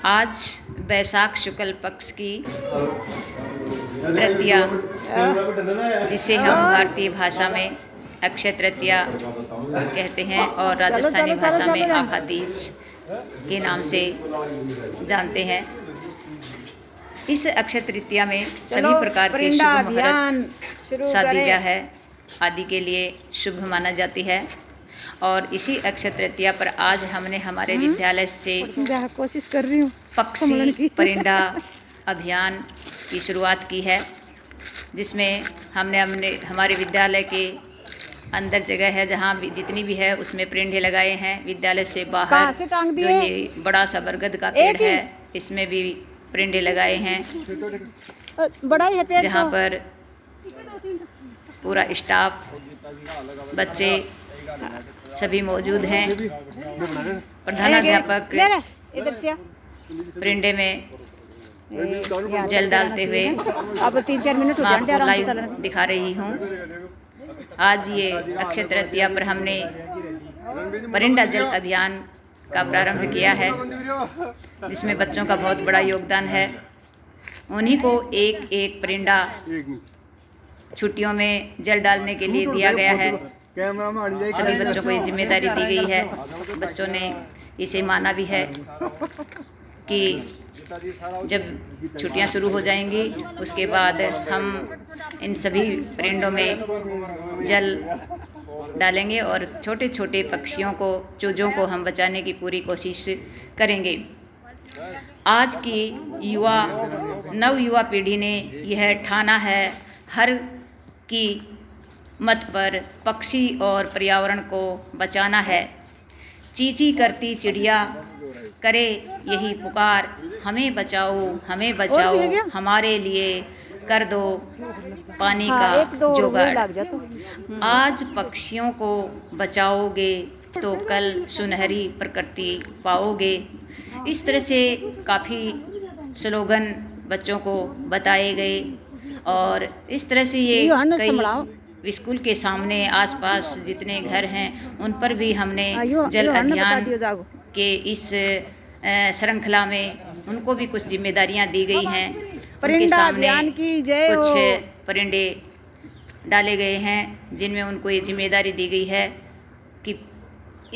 आज वैशाख शुक्ल पक्ष की तृतीया, जिसे हम भारतीय भाषा में अक्षय तृतीया कहते हैं और राजस्थानी भाषा में आखा तीज के नाम से जानते हैं। इस अक्षय तृतीया में सभी प्रकार के शुभ मुहूर्त, शादी ब्याह आदि के लिए शुभ माना जाती है। और इसी अक्षय तृतीया पर आज हमने हमारे विद्यालय से कोशिश कर रही हूँ पक्षी परिंदा अभियान की शुरुआत की है, जिसमें हमने हमारे विद्यालय के अंदर जगह है जहाँ जितनी भी है उसमें परिंदे लगाए हैं। विद्यालय से बाहर जो ये बड़ा सा बरगद का पेड़ है, इसमें भी परिंदे लगाए हैं, बड़ा ही है पेड़, जहाँ पर पूरा स्टाफ, बच्चे सभी मौजूद हैं। प्रधानाध्यापक परिंदे में जल डालते हुए अब 3-4 मिनट लाइव दिखा रही हूँ। आज ये अक्षय तृतीया पर हमने परिंदा जल अभियान का प्रारंभ किया है, जिसमें बच्चों का बहुत बड़ा योगदान है। उन्हीं को एक एक परिंदा छुट्टियों में जल डालने के लिए दिया गया है। सभी बच्चों को ये जिम्मेदारी दी गई है। बच्चों ने इसे माना भी है कि जब छुट्टियां शुरू हो जाएंगी उसके बाद हम इन सभी परिंदों में जल डालेंगे और छोटे छोटे पक्षियों को, चूजों को हम बचाने की पूरी कोशिश करेंगे। आज की नव युवा पीढ़ी ने यह ठाना है हर की मत पर पक्षी और पर्यावरण को बचाना है। चींची करती चिड़िया करे यही पुकार, हमें बचाओ हमें बचाओ, हमारे लिए कर दो पानी का जुगाड़। आज पक्षियों को बचाओगे तो कल सुनहरी प्रकृति पाओगे। इस तरह से काफ़ी स्लोगन बच्चों को बताए गए और इस तरह से ये कई स्कूल के सामने आसपास जितने घर हैं उन पर भी हमने जल अभियान के इस श्रृंखला में उनको भी कुछ जिम्मेदारियां दी गई हैं। उनके सामने कुछ परिंदे डाले गए हैं, जिनमें उनको ये जिम्मेदारी दी गई है कि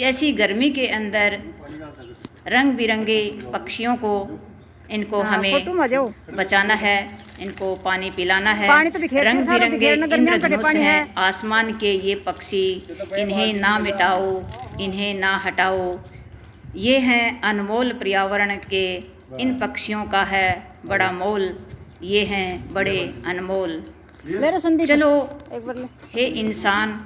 ऐसी गर्मी के अंदर रंग बिरंगे पक्षियों को, इनको हमें बचाना है, इनको पानी पिलाना है। रंग बिरंगे इंद्रधनुष हैं आसमान के ये पक्षी, इन्हें ना मिटाओ इन्हें ना हटाओ। ये हैं अनमोल पर्यावरण के, इन पक्षियों का है बड़ा मोल, ये हैं बड़े अनमोल। चलो हे इंसान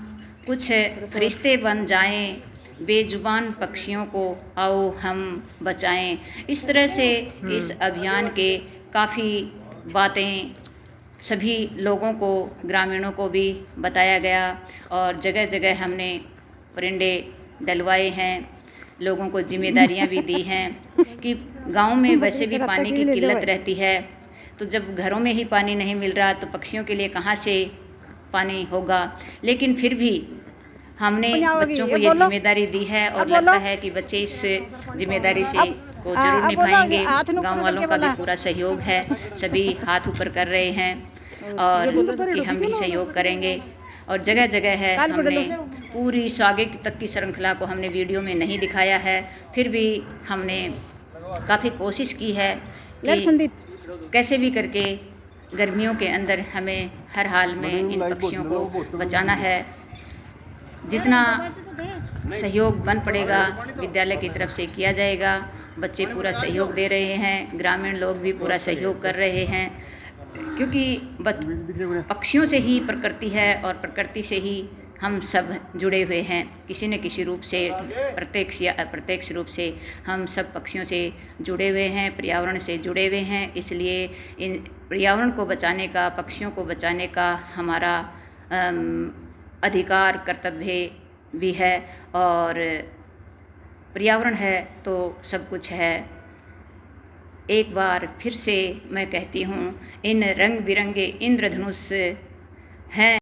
कुछ फरिश्ते बन जाएं, बेजुबान पक्षियों को आओ हम बचाएं। इस तरह से इस अभियान के काफ़ी बातें सभी लोगों को, ग्रामीणों को भी बताया गया और जगह जगह हमने परिंदे डलवाए हैं। लोगों को जिम्मेदारियां भी दी हैं कि गांव में वैसे भी पानी की किल्लत रहती है, तो जब घरों में ही पानी नहीं मिल रहा तो पक्षियों के लिए कहाँ से पानी होगा। लेकिन फिर भी हमने बच्चों को ये जिम्मेदारी दी है और लगता है कि बच्चे इस जिम्मेदारी से को जरूर निभाएंगे। गांव वालों का भी पूरा सहयोग है, सभी हाथ ऊपर कर रहे हैं और कि हम भी सहयोग करेंगे। और जगह जगह है हमने पूरी आगे तक की श्रृंखला को हमने वीडियो में नहीं दिखाया है, फिर भी हमने काफ़ी कोशिश की है कि कैसे भी करके गर्मियों के अंदर हमें हर हाल में इन पक्षियों को बचाना है। जितना सहयोग बन पड़ेगा विद्यालय की तरफ से किया जाएगा। बच्चे पूरा सहयोग दे रहे हैं, ग्रामीण लोग भी पूरा सहयोग कर रहे हैं, क्योंकि पक्षियों से ही प्रकृति है और प्रकृति से ही हम सब जुड़े हुए हैं। किसी न किसी रूप से, प्रत्यक्ष या अप्रत्यक्ष रूप से हम सब पक्षियों से जुड़े हुए हैं, पर्यावरण से जुड़े हुए हैं। इसलिए इन पर्यावरण को बचाने का, पक्षियों को बचाने का हमारा अधिकार, कर्तव्य भी है। और पर्यावरण है तो सब कुछ है। एक बार फिर से मैं कहती हूँ, इन रंग बिरंगे इंद्रधनुष हैं।